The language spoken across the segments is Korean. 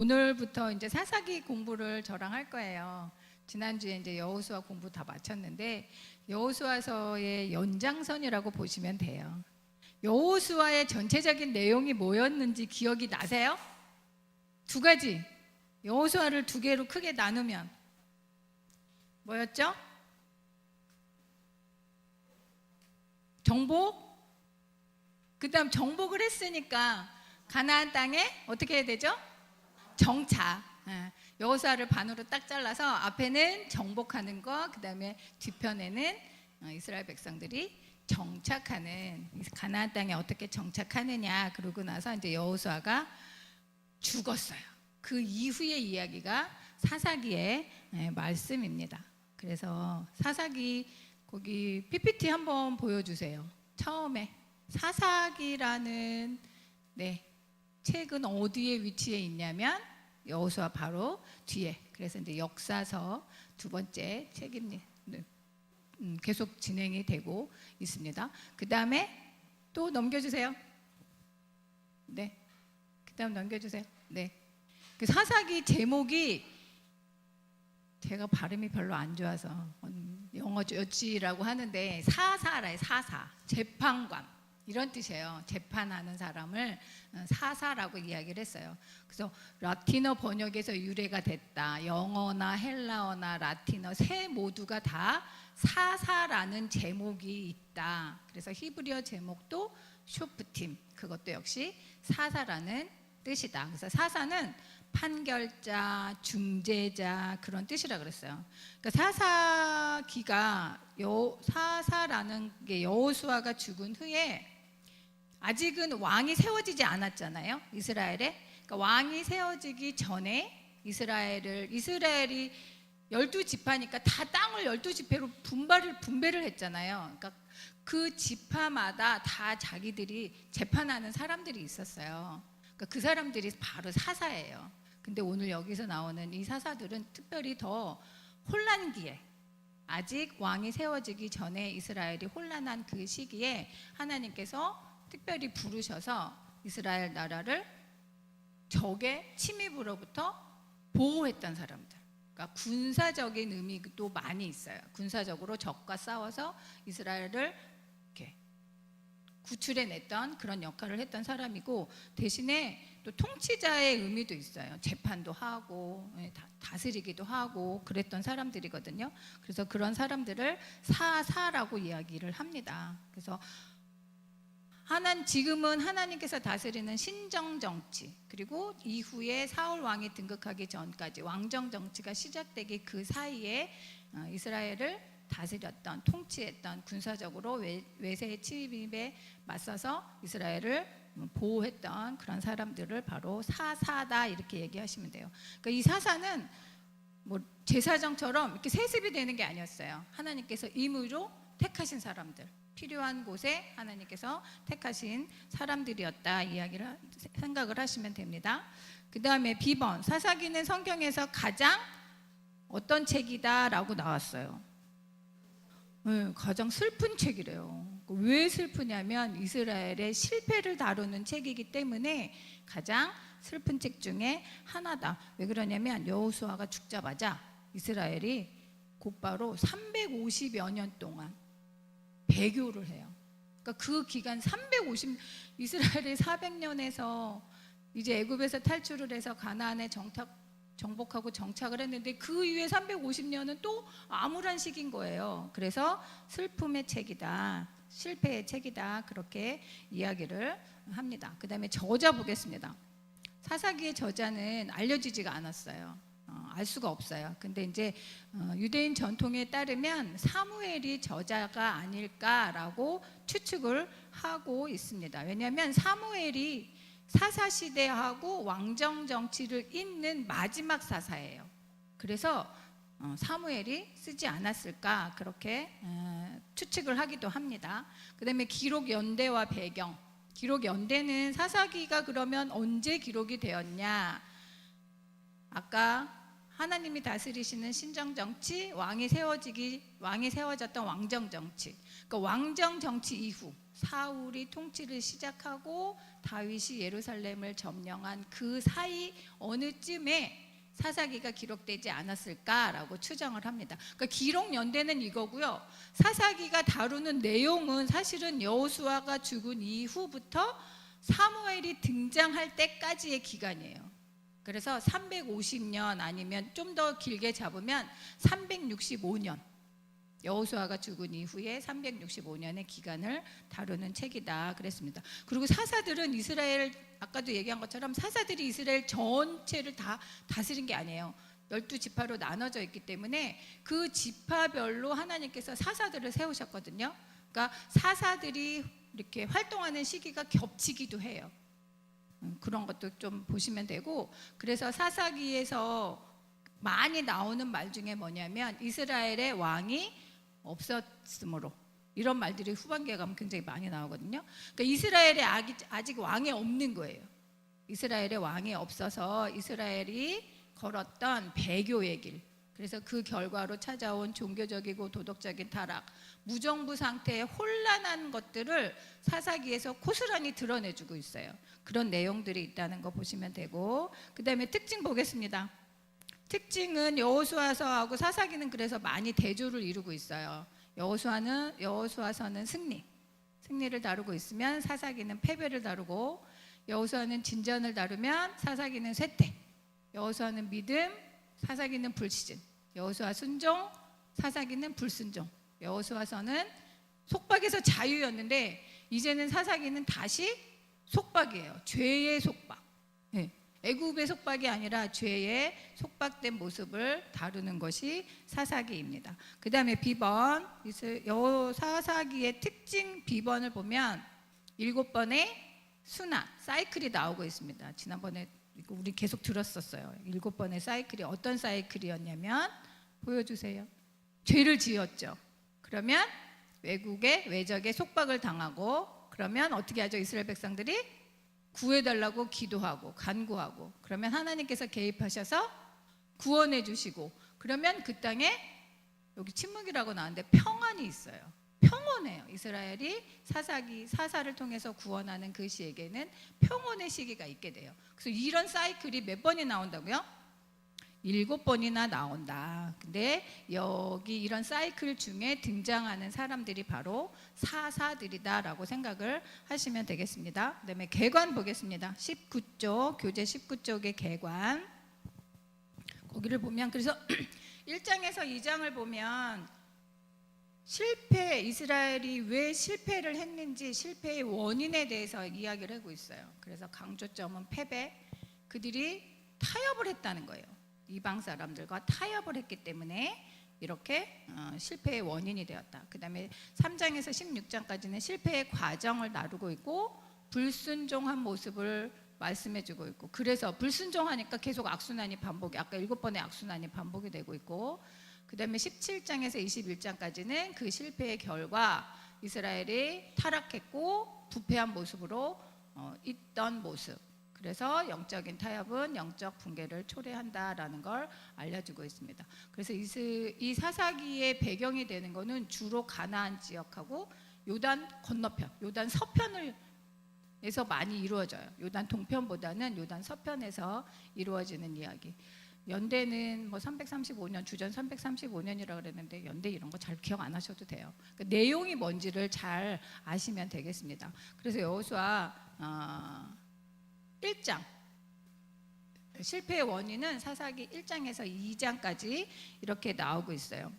오늘부터 이제 사사기 공부를 저랑 할 거예요. 지난주에 이제 여호수아 공부 다 마쳤는데 여호수아서의 연장선이라고 보시면 돼요. 여호수아의 전체적인 내용이 뭐였는지 기억이 나세요? 두 가지. 여호수아를 두 개로 크게 나누면 뭐였죠? 정복. 그다음 정복을 했으니까 가나안 땅에 어떻게 해야 되죠? 정착. 여호수아를 반으로 딱 잘라서 앞에는 정복하는 거, 그다음에 뒤편에는 이스라엘 백성들이 정착하는, 가나안 땅에 어떻게 정착하느냐. 그러고 나서 이제 여호수아가 죽었어요. 그 이후의 이야기가 사사기의 말씀입니다. 그래서 사사기 거기 PPT 한번 보여주세요. 처음에 사사기라는 책은 어디에 위치해 있냐면 여호수아 바로 뒤에. 그래서 이제 역사서 두 번째 책입니다. 계속 진행이 되고 있습니다. 그 다음에 또 넘겨주세요. 네. 그 다음 넘겨주세요. 네. 그 사사기 제목이 제가 발음이 별로 안 좋아서 영어 여지라고 하는데 사사라요. 사사. 재판관. 이런 뜻이에요. 재판하는 사람을 사사라고 이야기를 했어요. 그래서 라틴어 번역에서 유래가 됐다. 영어나 헬라어나 라틴어 세 모두가 다 사사라는 제목이 있다. 그래서 히브리어 제목도 쇼프팀, 그것도 역시 사사라는 뜻이다. 그래서 사사는 판결자, 중재자 그런 뜻이라 그랬어요. 그러니까 사사기가 사사라는 게 여호수아가 죽은 후에 아직은 왕이 세워지지 않았잖아요. 이스라엘에. 그러니까 왕이 세워지기 전에 이스라엘이 12지파니까 다 땅을 12지파로 분배를 했잖아요. 그러니까 그 지파마다 다 자기들이 재판하는 사람들이 있었어요. 그러니까 그 사람들이 바로 사사예요. 근데 오늘 여기서 나오는 이 사사들은 특별히 더 혼란기에, 아직 왕이 세워지기 전에 이스라엘이 혼란한 그 시기에 하나님께서 특별히 부르셔서 이스라엘 나라를 적의 침입으로부터 보호했던 사람들. 그러니까 군사적인 의미도 많이 있어요. 군사적으로 적과 싸워서 이스라엘을 이렇게 구출해냈던 그런 역할을 했던 사람이고, 대신에 또 통치자의 의미도 있어요. 재판도 하고 다스리기도 하고 그랬던 사람들이거든요. 그래서 그런 사람들을 사사라고 이야기를 합니다. 그래서 지금은 하나님께서 다스리는 신정 정치, 그리고 이후에 사울 왕이 등극하기 전까지 왕정 정치가 시작되기 그 사이에 이스라엘을 다스렸던, 통치했던, 군사적으로 외세의 침입에 맞서서 이스라엘을 보호했던 그런 사람들을 바로 사사다 이렇게 얘기하시면 돼요. 그러니까 이 사사는 뭐 제사장처럼 이렇게 세습이 되는 게 아니었어요. 하나님께서 임의로 택하신 사람들, 필요한 곳에 하나님께서 택하신 사람들이었다 생각을 하시면 됩니다. 그 다음에 B번, 사사기는 성경에서 가장 어떤 책이다 라고 나왔어요. 가장 슬픈 책이래요. 왜 슬프냐면 이스라엘의 실패를 다루는 책이기 때문에 가장 슬픈 책 중에 하나다. 왜 그러냐면 여호수아가 죽자마자 이스라엘이 곧바로 350여 년 동안 배교를 해요. 그러니까 그 기간 이스라엘이 400년에서 이제 애굽에서 탈출을 해서 가나안에 정복하고 정착을 했는데 그 이후에 350년은 또 암울한 시기인 거예요. 그래서 슬픔의 책이다, 실패의 책이다, 그렇게 이야기를 합니다. 그 다음에 저자 보겠습니다. 사사기의 저자는 알려지지가 않았어요. 알 수가 없어요. 근데 이제 유대인 전통에 따르면 사무엘이 저자가 아닐까라고 추측을 하고 있습니다. 왜냐하면 사무엘이 사사 시대하고 왕정 정치를 잇는 마지막 사사예요. 그래서 사무엘이 쓰지 않았을까 그렇게 추측을 하기도 합니다. 그다음에 기록 연대와 배경. 기록 연대는 사사기가 그러면 언제 기록이 되었냐? 아까 하나님이 다스리시는 신정 정치, 왕이 세워졌던 왕정 정치. 그러니까 왕정 정치 이후 사울이 통치를 시작하고 다윗이 예루살렘을 점령한 그 사이 어느쯤에 사사기가 기록되지 않았을까라고 추정을 합니다. 그러니까 기록 연대는 이거고요. 사사기가 다루는 내용은 사실은 여호수아가 죽은 이후부터 사무엘이 등장할 때까지의 기간이에요. 그래서 350년 아니면 좀 더 길게 잡으면 365년, 여호수아가 죽은 이후에 365년의 기간을 다루는 책이다 그랬습니다. 그리고 사사들은 이스라엘, 아까도 얘기한 것처럼 사사들이 이스라엘 전체를 다 다스린 게 아니에요. 12지파로 나눠져 있기 때문에 그 지파별로 하나님께서 사사들을 세우셨거든요. 그러니까 사사들이 이렇게 활동하는 시기가 겹치기도 해요. 그런 것도 좀 보시면 되고, 그래서 사사기에서 많이 나오는 말 중에 뭐냐면 이스라엘의 왕이 없었으므로, 이런 말들이 후반기에 가면 굉장히 많이 나오거든요. 그러니까 이스라엘에 아직 왕이 없는 거예요. 이스라엘에 왕이 없어서 이스라엘이 걸었던 배교의 길, 그래서 그 결과로 찾아온 종교적이고 도덕적인 타락, 무정부 상태의 혼란한 것들을 사사기에서 고스란히 드러내주고 있어요. 그런 내용들이 있다는 거 보시면 되고, 그 다음에 특징 보겠습니다. 특징은 여호수아서하고 사사기는 그래서 많이 대조를 이루고 있어요. 여호수아서는 승리를 다루고 있으면 사사기는 패배를 다루고, 여호수아는 진전을 다루면 사사기는 쇠퇴, 여호수아는 믿음, 사사기는 불시즌, 여호수아 순종, 사사기는 불순종. 여호수아서는 속박에서 자유였는데 이제는 사사기는 다시 속박이에요. 죄의 속박. 네. 애굽의 속박이 아니라 죄의 속박된 모습을 다루는 것이 사사기입니다. 그 다음에 비번, 사사기의 특징 비번을 보면 7번의 순환, 사이클이 나오고 있습니다. 지난번에 우리 계속 들었었어요. 7번의 사이클이 어떤 사이클이었냐면, 보여주세요. 죄를 지었죠. 그러면 외적의 속박을 당하고, 그러면 어떻게 하죠? 이스라엘 백성들이 구해달라고 기도하고 간구하고, 그러면 하나님께서 개입하셔서 구원해 주시고, 그러면 그 땅에, 여기 침묵이라고 나왔는데 평안이 있어요. 평온해요. 이스라엘이 사사를 통해서 구원하는 그 시에게는 평온의 시기가 있게 돼요. 그래서 이런 사이클이 몇 번이 나온다고요? 7번이나 나온다. 근데 여기 이런 사이클 중에 등장하는 사람들이 바로 사사들이다라고 생각을 하시면 되겠습니다. 그다음에 계관 보겠습니다. 19쪽, 교재 19쪽의 계관. 거기를 보면, 그래서 1장에서 2장을 보면 이스라엘이 왜 실패를 했는지, 실패의 원인에 대해서 이야기를 하고 있어요. 그래서 강조점은 패배, 그들이 타협을 했다는 거예요. 이방 사람들과 타협을 했기 때문에 이렇게 실패의 원인이 되었다. 그 다음에 3장에서 16장까지는 실패의 과정을 다루고 있고, 불순종한 모습을 말씀해주고 있고, 그래서 불순종하니까 계속 악순환이 반복이, 아까 7번의 악순환이 반복이 되고 있고, 그 다음에 17장에서 21장까지는 그 실패의 결과 이스라엘이 타락했고 부패한 모습으로 있던 모습, 그래서 영적인 타협은 영적 붕괴를 초래한다라는 걸 알려주고 있습니다. 그래서 이 사사기의 배경이 되는 것은 주로 가나안 지역하고 요단 건너편, 요단 서편에서 많이 이루어져요. 요단 동편보다는 요단 서편에서 이루어지는 이야기. 연대는 뭐 335년, 주전 335년이라고 그랬는데 연대 이런 거 잘 기억 안 하셔도 돼요. 그러니까 내용이 뭔지를 잘 아시면 되겠습니다. 그래서 여호수아 1장, 실패의 원인은 사사기 1장에서 2장까지 이렇게 나오고 있어요.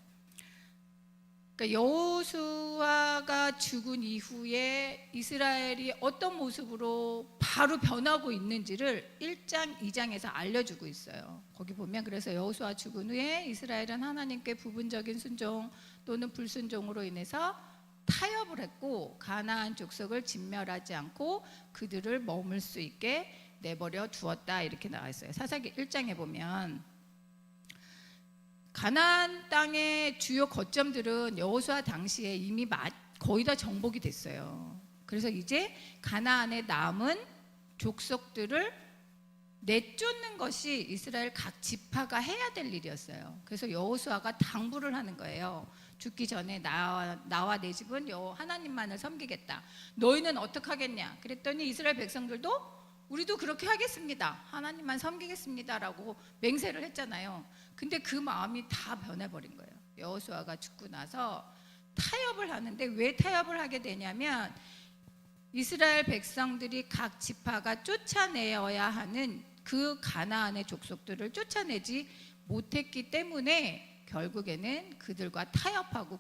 그러니까 여호수아가 죽은 이후에 이스라엘이 어떤 모습으로 바로 변하고 있는지를 1장, 2장에서 알려주고 있어요. 거기 보면, 그래서 여호수아 죽은 후에 이스라엘은 하나님께 부분적인 순종 또는 불순종으로 인해서 타협을 했고, 가나안 족속을 진멸하지 않고 그들을 머물 수 있게 내버려 두었다, 이렇게 나와 있어요. 사사기 1장에 보면 가나안 땅의 주요 거점들은 여호수아 당시에 이미 거의 다 정복이 됐어요. 그래서 이제 가나안에 남은 족속들을 내쫓는 것이 이스라엘 각 지파가 해야 될 일이었어요. 그래서 여호수아가 당부를 하는 거예요. 죽기 전에 나와 내 집은 여호와 하나님만을 섬기겠다. 너희는 어떻게 하겠냐? 그랬더니 이스라엘 백성들도 우리도 그렇게 하겠습니다. 하나님만 섬기겠습니다라고 맹세를 했잖아요. 근데 그 마음이 다 변해버린 거예요. 여호수아가 죽고 나서 타협을 하는데 왜 타협을 하게 되냐면 이스라엘 백성들이 각 지파가 쫓아내어야 하는 그 가나안의 족속들을 쫓아내지 못했기 때문에 결국에는 그들과 타협하고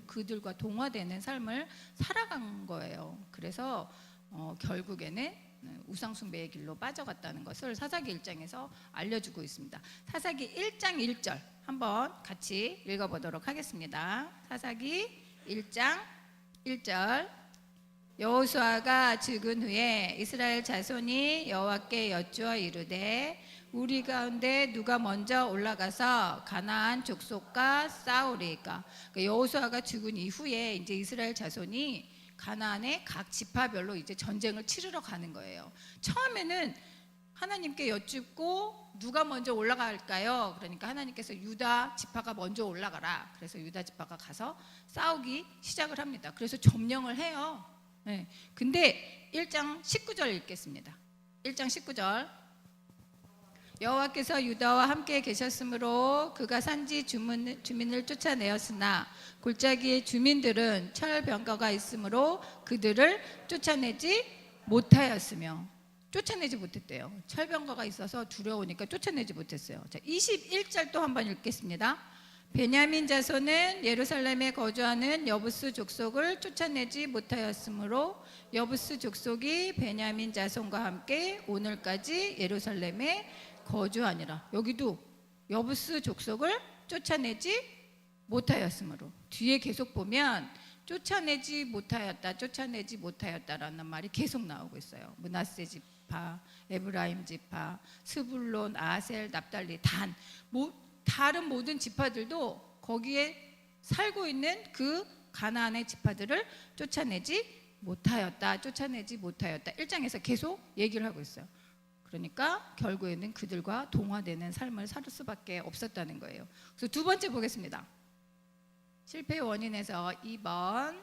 그들과 동화되는 삶을 살아간 거예요. 그래서 결국에는 우상숭배의 길로 빠져갔다는 것을 사사기 1장에서 알려주고 있습니다. 사사기 1장 1절 한번 같이 읽어보도록 하겠습니다. 사사기 1장 1절 여호수아가 죽은 후에 이스라엘 자손이 여호와께 여쭈어 이르되 우리 가운데 누가 먼저 올라가서 가나안 족속과 싸우리까. 그러니까 여호수아가 죽은 이후에 이제 이스라엘 자손이 가나안의 각 지파별로 이제 전쟁을 치르러 가는 거예요. 처음에는 하나님께 여쭙고 누가 먼저 올라갈까요? 그러니까 하나님께서 유다 지파가 먼저 올라가라. 그래서 유다 지파가 가서 싸우기 시작을 합니다. 그래서 점령을 해요. 네. 근데 1장 19절 읽겠습니다. 1장 19절 여호와께서 유다와 함께 계셨으므로 그가 산지 주민을 쫓아내었으나 골짜기의 주민들은 철병거가 있으므로 그들을 쫓아내지 못하였으며 쫓아내지 못했대요. 철병거가 있어서 두려우니까 쫓아내지 못했어요. 자, 21절 또 한번 읽겠습니다. 베냐민 자손은 예루살렘에 거주하는 여부스 족속을 쫓아내지 못하였으므로 여부스 족속이 베냐민 자손과 함께 오늘까지 예루살렘에 거주하니라. 여기도 여부스 족속을 쫓아내지 못하였으므로 뒤에 계속 보면 쫓아내지 못하였다라는 말이 계속 나오고 있어요. 므낫세 지파, 에브라임 지파, 스불론, 아셀, 납달리, 단 다른 모든 지파들도 거기에 살고 있는 그 가나안의 지파들을 쫓아내지 못하였다. 1장에서 계속 얘기를 하고 있어요. 그러니까 결국에는 그들과 동화되는 삶을 살 수밖에 없었다는 거예요. 그래서 두 번째 보겠습니다. 실패의 원인에서 2번.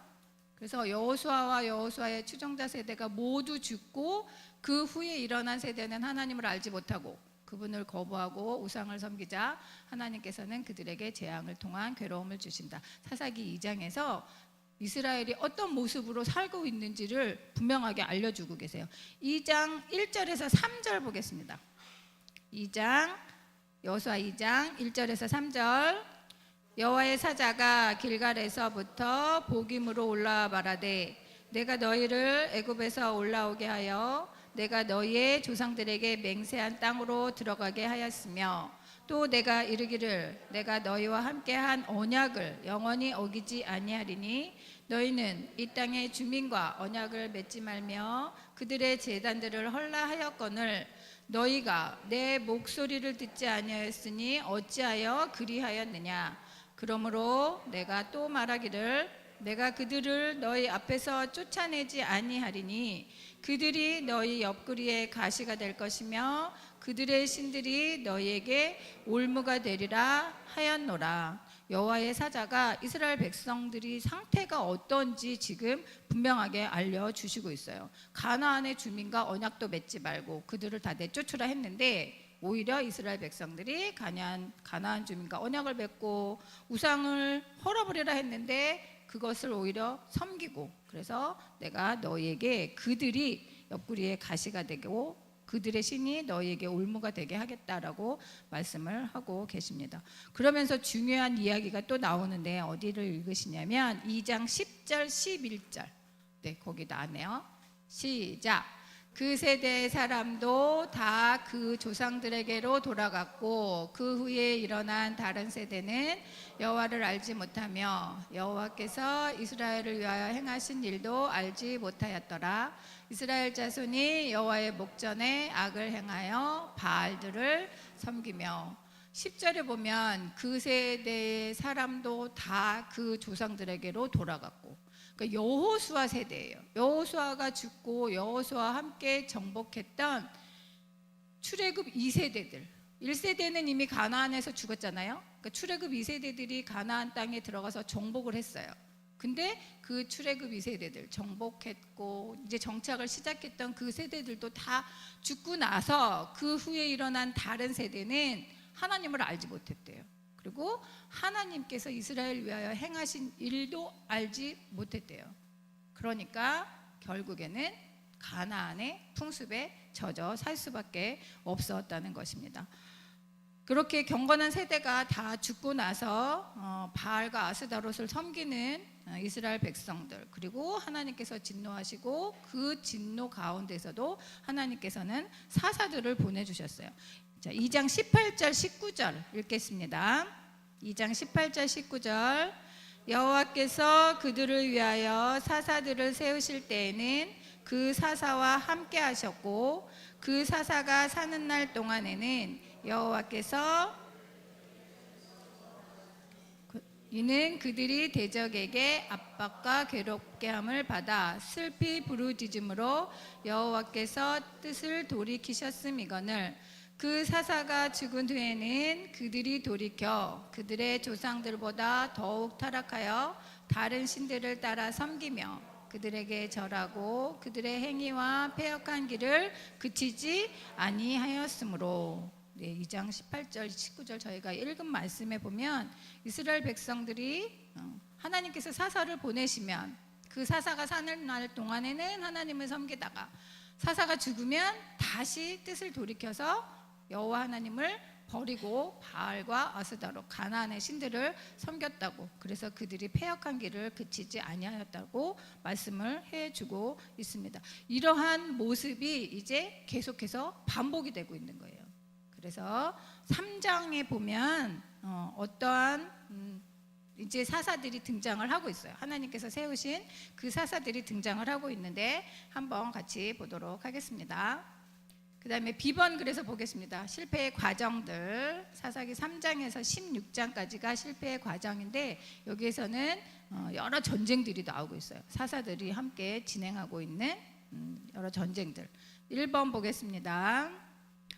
그래서 여호수아와 여호수아의 추종자 세대가 모두 죽고 그 후에 일어난 세대는 하나님을 알지 못하고 그분을 거부하고 우상을 섬기자 하나님께서는 그들에게 재앙을 통한 괴로움을 주신다. 사사기 2장에서 이스라엘이 어떤 모습으로 살고 있는지를 분명하게 알려주고 계세요. 2장 1절에서 3절 보겠습니다. 여호수아 2장 1절에서 3절 여호와의 사자가 길갈에서부터 복임으로 올라와 말하되 내가 너희를 애굽에서 올라오게 하여 내가 너희의 조상들에게 맹세한 땅으로 들어가게 하였으며 또 내가 이르기를 내가 너희와 함께한 언약을 영원히 어기지 아니하리니 너희는 이 땅의 주민과 언약을 맺지 말며 그들의 제단들을 헐라하였거늘 너희가 내 목소리를 듣지 아니하였으니 어찌하여 그리하였느냐. 그러므로 내가 또 말하기를 내가 그들을 너희 앞에서 쫓아내지 아니하리니 그들이 너희 옆구리에 가시가 될 것이며 그들의 신들이 너희에게 올무가 되리라 하였노라. 여호와의 사자가 이스라엘 백성들이 상태가 어떤지 지금 분명하게 알려주시고 있어요. 가나안의 주민과 언약도 맺지 말고 그들을 다 내쫓으라 했는데 오히려 이스라엘 백성들이 가나안 주민과 언약을 맺고 우상을 헐어버리라 했는데 그것을 오히려 섬기고 그래서 내가 너희에게 그들이 옆구리에 가시가 되고 그들의 신이 너희에게 올무가 되게 하겠다라고 말씀을 하고 계십니다. 그러면서 중요한 이야기가 또 나오는데 어디를 읽으시냐면 2장 10절 11절 네 거기 나왔네요. 시작. 그 세대의 사람도 다 그 조상들에게로 돌아갔고 그 후에 일어난 다른 세대는 여호와를 알지 못하며 여호와께서 이스라엘을 위하여 행하신 일도 알지 못하였더라. 이스라엘 자손이 여호와의 목전에 악을 행하여 바알들을 섬기며 10절에 보면 그 세대의 사람도 다 그 조상들에게로 돌아갔고 그러니까 여호수아 세대예요. 여호수아가 죽고 여호수아와 함께 정복했던 출애굽 2세대들 1세대는 이미 가나안에서 죽었잖아요. 그러니까 출애굽 2세대들이 가나안 땅에 들어가서 정복을 했어요. 근데 그 출애굽 2세대들 정복했고 이제 정착을 시작했던 그 세대들도 다 죽고 나서 그 후에 일어난 다른 세대는 하나님을 알지 못했대요. 그리고 하나님께서 이스라엘 위하여 행하신 일도 알지 못했대요. 그러니까 결국에는 가나안의 풍습에 젖어 살 수밖에 없었다는 것입니다. 그렇게 경건한 세대가 다 죽고 나서 바알과 아스다롯을 섬기는 이스라엘 백성들, 그리고 하나님께서 진노하시고 그 진노 가운데서도 하나님께서는 사사들을 보내주셨어요. 자, 2장 18절 19절 읽겠습니다. 2장 18절 19절 여호와께서 그들을 위하여 사사들을 세우실 때에는 그 사사와 함께 하셨고 그 사사가 사는 날 동안에는 여호와께서 이는 그들이 대적에게 압박과 괴롭게 함을 받아 슬피 부르짖음으로 여호와께서 뜻을 돌이키셨음이거늘 그 사사가 죽은 후에는 그들이 돌이켜 그들의 조상들보다 더욱 타락하여 다른 신들을 따라 섬기며 그들에게 절하고 그들의 행위와 패역한 길을 그치지 아니하였으므로. 네, 2장 18절 19절 저희가 읽은 말씀에 보면 이스라엘 백성들이 하나님께서 사사를 보내시면 그 사사가 사는 날 동안에는 하나님을 섬기다가 사사가 죽으면 다시 뜻을 돌이켜서 여호와 하나님을 버리고 바알과 아스다롯 가나안의 신들을 섬겼다고, 그래서 그들이 패역한 길을 그치지 아니하였다고 말씀을 해주고 있습니다. 이러한 모습이 이제 계속해서 반복이 되고 있는 거예요. 그래서 3장에 보면 어떠한 이제 사사들이 등장을 하고 있어요. 하나님께서 세우신 그 사사들이 등장을 하고 있는데 한번 같이 보도록 하겠습니다. 그 다음에 B번 그래서 보겠습니다. 실패의 과정들, 사사기 3장에서 16장까지가 실패의 과정인데 여기에서는 여러 전쟁들이 나오고 있어요. 사사들이 함께 진행하고 있는 여러 전쟁들. 1번 보겠습니다.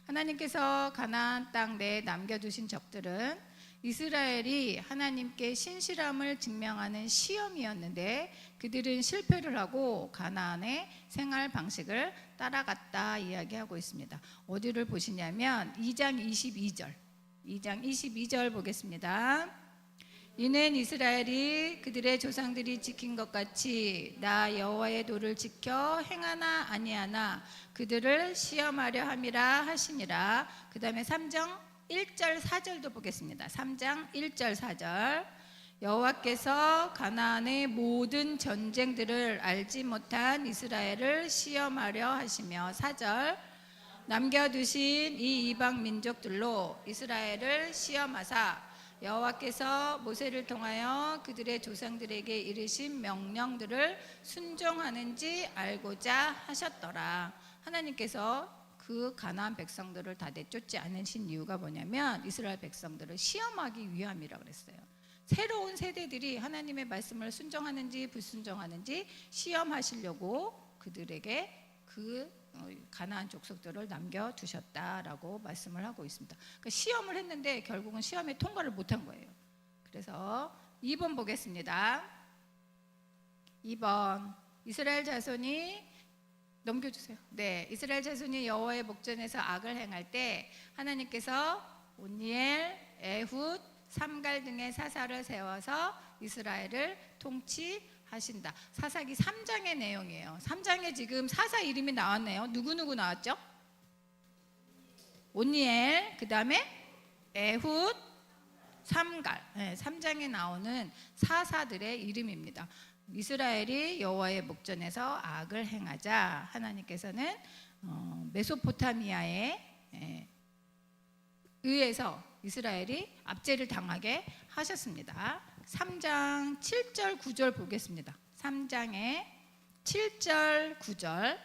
하나님께서 가나안 땅 내에 남겨두신 적들은 이스라엘이 하나님께 신실함을 증명하는 시험이었는데 그들은 실패를 하고 가나안의 생활 방식을 따라갔다 이야기하고 있습니다. 어디를 보시냐면 2장 22절 보겠습니다. 이는 이스라엘이 그들의 조상들이 지킨 것 같이 나 여호와의 도를 지켜 행하나 아니하나 그들을 시험하려 함이라 하시니라. 그 다음에 3장 1절 4절도 보겠습니다. 3장 1절 4절 여호와께서 가나안의 모든 전쟁들을 알지 못한 이스라엘을 시험하려 하시며 4절 남겨두신 이 이방 민족들로 이스라엘을 시험하사 여호와께서 모세를 통하여 그들의 조상들에게 이르신 명령들을 순종하는지 알고자 하셨더라. 하나님께서 그 가나안 백성들을 다 내쫓지 않으신 이유가 뭐냐면 이스라엘 백성들을 시험하기 위함이라고 그랬어요. 새로운 세대들이 하나님의 말씀을 순종하는지 불순종하는지 시험하시려고 그들에게 그 가나안 족속들을 남겨두셨다라고 말씀을 하고 있습니다. 그러니까 시험을 했는데 결국은 시험에 통과를 못한 거예요. 그래서 2번 보겠습니다. 2번 이스라엘 자손이 넘겨주세요. 네, 이스라엘 자손이 여호와의 목전에서 악을 행할 때 하나님께서 온니엘, 에훗, 삼갈 등의 사사를 세워서 이스라엘을 통치하신다. 사사기 3장의 내용이에요. 3장에 지금 사사 이름이 나왔네요. 누구누구 나왔죠? 온니엘, 그 다음에 에훗, 삼갈. 네, 3장에 나오는 사사들의 이름입니다. 이스라엘이 여호와의 목전에서 악을 행하자 하나님께서는 메소포타미아에 의해서 이스라엘이 압제를 당하게 하셨습니다. 3장 7절 9절 보겠습니다. 3장의 7절 9절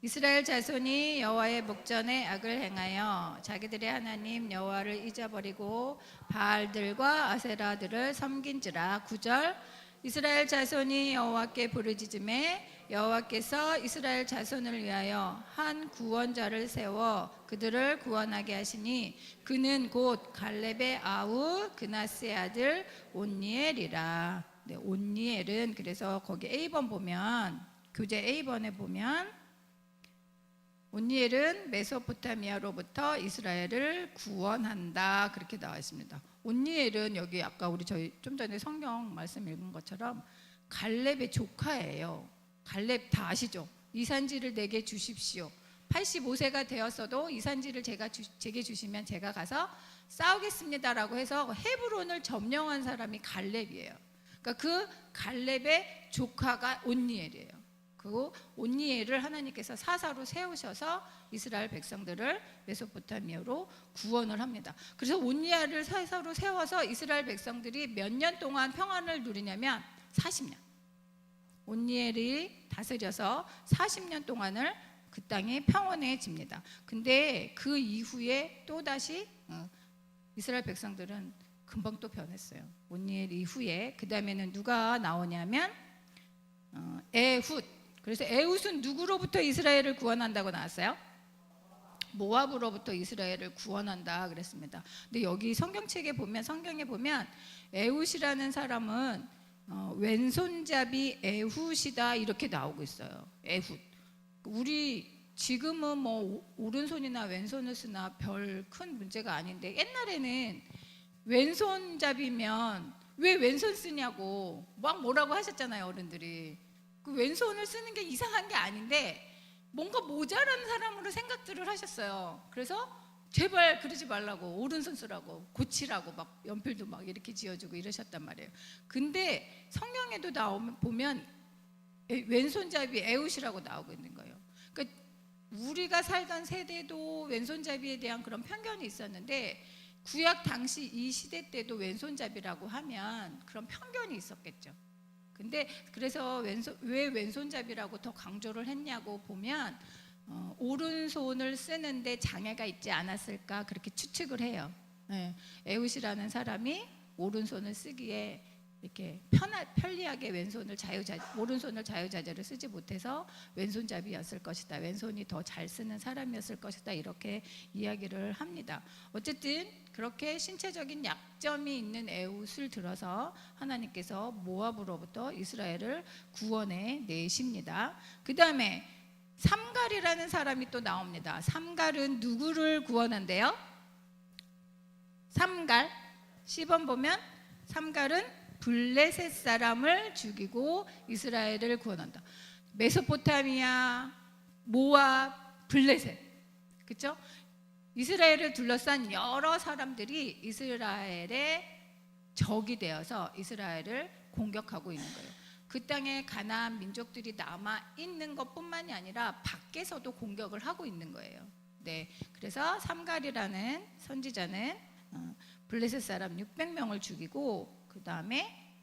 이스라엘 자손이 여호와의 목전에 악을 행하여 자기들의 하나님 여호와를 잊어버리고 바알들과 아세라들을 섬긴지라. 9절 이스라엘 자손이 여호와께 부르짖음에 여호와께서 이스라엘 자손을 위하여 한 구원자를 세워 그들을 구원하게 하시니 그는 곧 갈렙의 아우 그나스의 아들 온니엘이라. 네, 온니엘은 그래서 거기 A번 보면 교재 A번에 보면 온니엘은 메소포타미아로부터 이스라엘을 구원한다 그렇게 나와 있습니다. 온니엘은 여기 아까 우리 저희 좀 전에 성경 말씀 읽은 것처럼 갈렙의 조카예요. 갈렙 다 아시죠? 이산지를 내게 주십시오. 85세가 되었어도 이산지를 제게 주시면 제가 가서 싸우겠습니다라고 해서 헤브론을 점령한 사람이 갈렙이에요. 그러니까 그 갈렙의 조카가 온니엘이에요. 그리고 온니엘을 하나님께서 사사로 세우셔서 이스라엘 백성들을 메소포타미아로 구원을 합니다. 그래서 온니엘을 사사로 세워서 이스라엘 백성들이 몇 년 동안 평안을 누리냐면 40년. 온니엘이 다스려서 40년 동안을 그 땅이 평온해집니다. 근데 그 이후에 또다시 이스라엘 백성들은 금방 또 변했어요. 온니엘 이후에 그 다음에는 누가 나오냐면 에훗. 그래서 에훗은 누구로부터 이스라엘을 구원한다고 나왔어요? 모압으로부터 이스라엘을 구원한다 그랬습니다. 근데 여기 성경에 보면 에훗이라는 사람은 왼손잡이 에훗이다 이렇게 나오고 있어요. 에훗. 우리 지금은 뭐 오른손이나 왼손을 쓰나 별 큰 문제가 아닌데 옛날에는 왼손잡이면 왜 왼손 쓰냐고 막 뭐라고 하셨잖아요, 어른들이. 그 왼손을 쓰는 게 이상한 게 아닌데 뭔가 모자란 사람으로 생각들을 하셨어요. 그래서 제발 그러지 말라고, 오른손 쓰라고, 고치라고 막 연필도 막 이렇게 지어주고 이러셨단 말이에요. 근데 성경에도 보면 왼손잡이 에훗이라고 나오고 있는 거예요. 그러니까 우리가 살던 세대도 왼손잡이에 대한 그런 편견이 있었는데 구약 당시 이 시대 때도 왼손잡이라고 하면 그런 편견이 있었겠죠. 근데 그래서 왜 왼손잡이라고 더 강조를 했냐고 보면 오른손을 쓰는데 장애가 있지 않았을까 그렇게 추측을 해요. 네. 에훗이라는 사람이 오른손을 쓰기에 이렇게 편리하게 오른손을 자유자재로 쓰지 못해서 왼손잡이였을 것이다. 왼손이 더 잘 쓰는 사람이었을 것이다. 이렇게 이야기를 합니다. 어쨌든 그렇게 신체적인 약점이 있는 에훗을 들어서 하나님께서 모압으로부터 이스라엘을 구원해 내십니다. 그 다음에 삼갈이라는 사람이 또 나옵니다. 삼갈은 누구를 구원한대요? 삼갈 10번 보면 삼갈은 블레셋 사람을 죽이고 이스라엘을 구원한다. 메소포타미아, 모압, 블레셋, 그렇죠? 이스라엘을 둘러싼 여러 사람들이 이스라엘의 적이 되어서 이스라엘을 공격하고 있는 거예요. 그 땅에 가나안 민족들이 남아 있는 것뿐만이 아니라 밖에서도 공격을 하고 있는 거예요. 네, 그래서 삼갈이라는 선지자는 블레셋 사람 600명을 죽이고 그 다음에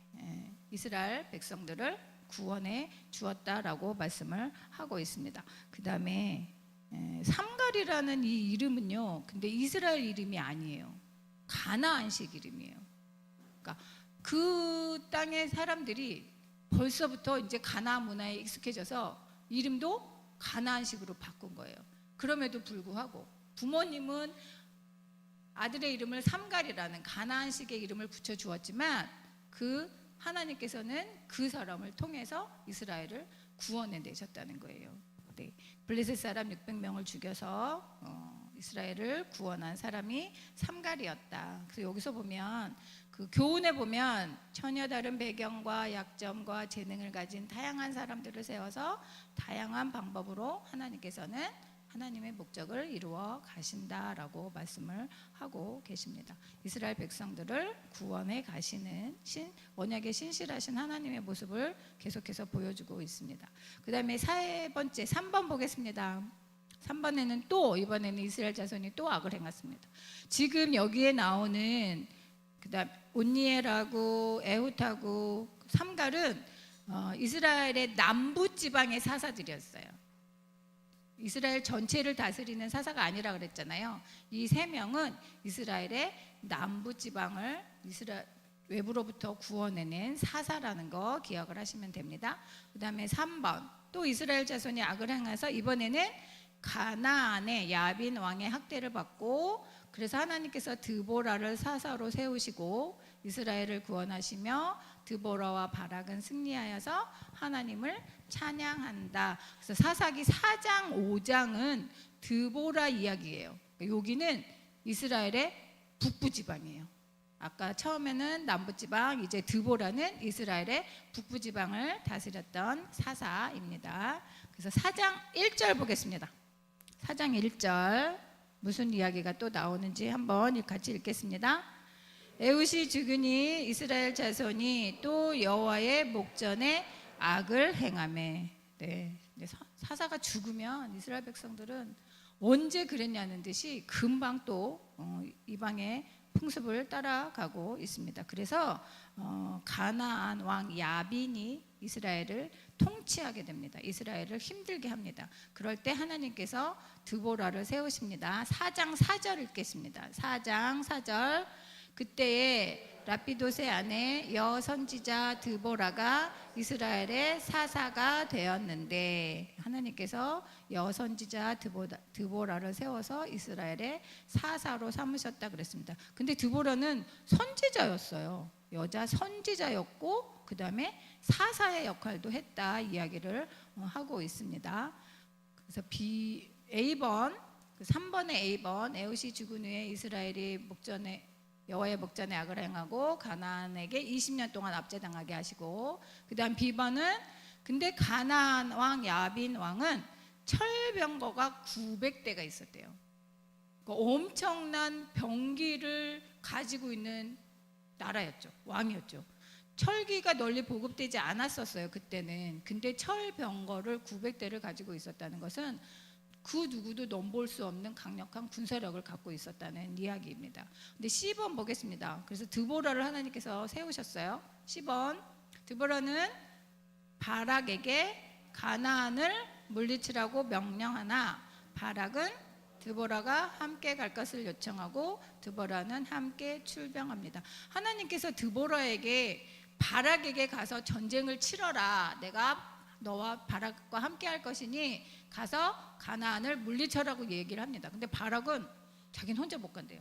이스라엘 백성들을 구원해 주었다라고 말씀을 하고 있습니다. 그 다음에 삼갈이라는 이 이름은요, 근데 이스라엘 이름이 아니에요. 가나안식 이름이에요. 그러니까 그 땅의 사람들이 벌써부터 이제 가나안 문화에 익숙해져서 이름도 가나안식으로 바꾼 거예요. 그럼에도 불구하고 부모님은 아들의 이름을 삼갈이라는 가나안식의 이름을 붙여 주었지만 그 하나님께서는 그 사람을 통해서 이스라엘을 구원해 내셨다는 거예요. 네. 블레셋 사람 600명을 죽여서 이스라엘을 구원한 사람이 삼갈이었다. 그래서 여기서 보면 그 교훈에 보면 전혀 다른 배경과 약점과 재능을 가진 다양한 사람들을 세워서 다양한 방법으로 하나님께서는 하나님의 목적을 이루어 가신다라고 말씀을 하고 계십니다. 이스라엘 백성들을 구원해 가시는 언약에 신실하신 하나님의 모습을 계속해서 보여주고 있습니다. 그 다음에 3번 보겠습니다. 3번에는 이번에는 이스라엘 자손이 또 악을 행했습니다. 지금 여기에 나오는 그다음 온니엘하고 에훗하고 삼갈은 이스라엘의 남부 지방의 사사들이었어요. 이스라엘 전체를 다스리는 사사가 아니라 그랬잖아요. 이 세 명은 이스라엘의 남부 지방을 외부로부터 구원해낸 사사라는 거 기억을 하시면 됩니다. 그 다음에 3번 또 이스라엘 자손이 악을 행해서 이번에는 가나안의 야빈 왕의 학대를 받고, 그래서 하나님께서 드보라를 사사로 세우시고 이스라엘을 구원하시며 드보라와 바락은 승리하여서 하나님을 찬양한다. 그래서 사사기 4장 5장은 드보라 이야기예요. 여기는 이스라엘의 북부 지방이에요. 아까 처음에는 남부 지방, 이제 드보라는 이스라엘의 북부 지방을 다스렸던 사사입니다. 그래서 4장 1절 보겠습니다. 4장 1절 무슨 이야기가 또 나오는지 한번 같이 읽겠습니다. 에훗이 죽으니 이스라엘 자손이 또 여호와의 목전에 악을 행하매. 네, 사사가 죽으면 이스라엘 백성들은 언제 그랬냐는 듯이 금방 또 이방의 풍습을 따라가고 있습니다. 그래서 가나안 왕 야빈이 이스라엘을 통치하게 됩니다. 이스라엘을 힘들게 합니다. 그럴 때 하나님께서 드보라를 세우십니다. 4장 4절 읽겠습니다. 4장 4절. 그때에 라피도세 아내 여선지자 드보라가 이스라엘의 사사가 되었는데, 하나님께서 여선지자 드보라를 세워서 이스라엘의 사사로 삼으셨다 그랬습니다. 근데 드보라는 선지자였어요. 여자 선지자였고 그 다음에 사사의 역할도 했다 이야기를 하고 있습니다. 그래서 A번, 3번의 A번, 에훗이 죽은 후에 이스라엘이 여호와의 목전에 악을 행하고 가나안에게 20년 동안 압제당하게 하시고, 그 다음 B번은 근데 가나안 왕 야빈 왕은 철병거가 900대가 있었대요. 그러니까 엄청난 병기를 가지고 있는 나라였죠. 왕이었죠. 철기가 널리 보급되지 않았었어요 그때는. 근데 철병거를 900대를 가지고 있었다는 것은 그 누구도 넘볼 수 없는 강력한 군사력을 갖고 있었다는 이야기입니다. 근데 10번 보겠습니다. 그래서 드보라를 하나님께서 세우셨어요. 10번. 드보라는 바락에게 가나안을 물리치라고 명령하나 바락은 드보라가 함께 갈 것을 요청하고 드보라는 함께 출병합니다. 하나님께서 드보라에게 바락에게 가서 전쟁을 치러라. 내가 너와 바락과 함께 할 것이니 가서 가나안을 물리쳐라고 얘기를 합니다. 근데 바락은 자기는 혼자 못 간대요.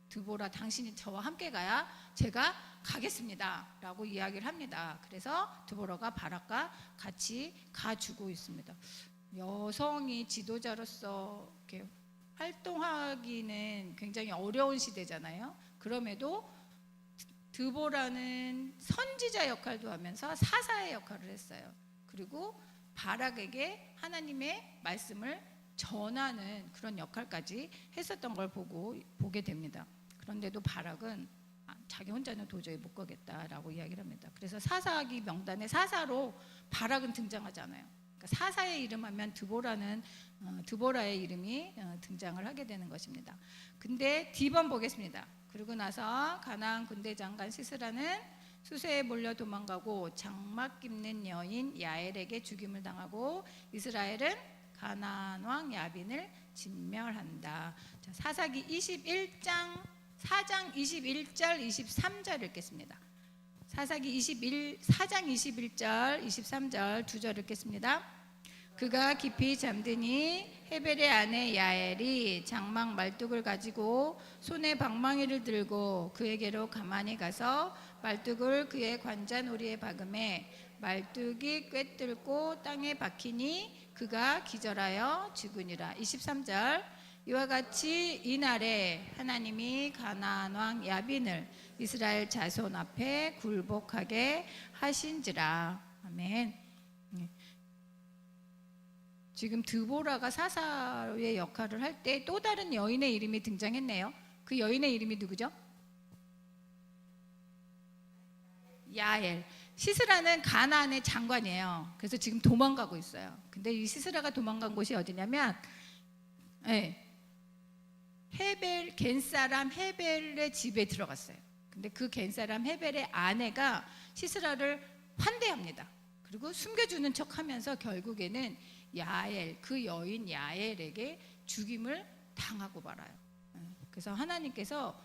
드보라 당신이 저와 함께 가야 제가 가겠습니다 라고 이야기를 합니다. 그래서 드보라가 바락과 같이 가주고 있습니다. 여성이 지도자로서 이렇게 활동하기는 굉장히 어려운 시대잖아요. 그럼에도 드보라는 선지자 역할도 하면서 사사의 역할을 했어요. 그리고 바락에게 하나님의 말씀을 전하는 그런 역할까지 했었던 걸 보게 됩니다. 그런데도 바락은 자기 혼자는 도저히 못 가겠다라고 이야기를 합니다. 그래서 사사기 명단에 사사로 바락은 등장하지 않아요. 그러니까 사사의 이름 하면 드보라의 이름이 등장을 하게 되는 것입니다. 근데 D번 보겠습니다. 그러고 나서 가나안 군대 장관 시스라는 수세에 몰려 도망가고 장막 깁는 여인 야엘에게 죽임을 당하고 이스라엘은 가나안 왕 야빈을 진멸한다. 자, 사사기 21장 4장 21절 23절 읽겠습니다. 사사기 4장 21절 23절 두 절 읽겠습니다. 그가 깊이 잠드니 헤벨의 아내 야엘이 장막 말뚝을 가지고 손에 방망이를 들고 그에게로 가만히 가서 말뚝을 그의 관자놀이에 박음에 말뚝이 꿰뚫고 땅에 박히니 그가 기절하여 죽으니라. 23절. 이와 같이 이날에 하나님이 가나안 왕 야빈을 이스라엘 자손 앞에 굴복하게 하신지라. 아멘. 지금 드보라가 사사의 역할을 할 때 또 다른 여인의 이름이 등장했네요. 그 여인의 이름이 누구죠? 야엘. 시스라는 가나안의 장관이에요. 그래서 지금 도망가고 있어요. 근데 이 시스라가 도망간 곳이 어디냐면 겐사람 헤벨의 집에 들어갔어요. 근데 그 겐사람 헤벨의 아내가 시스라를 환대합니다. 그리고 숨겨주는 척하면서 결국에는 그 여인 야엘에게 죽임을 당하고 말아요. 그래서 하나님께서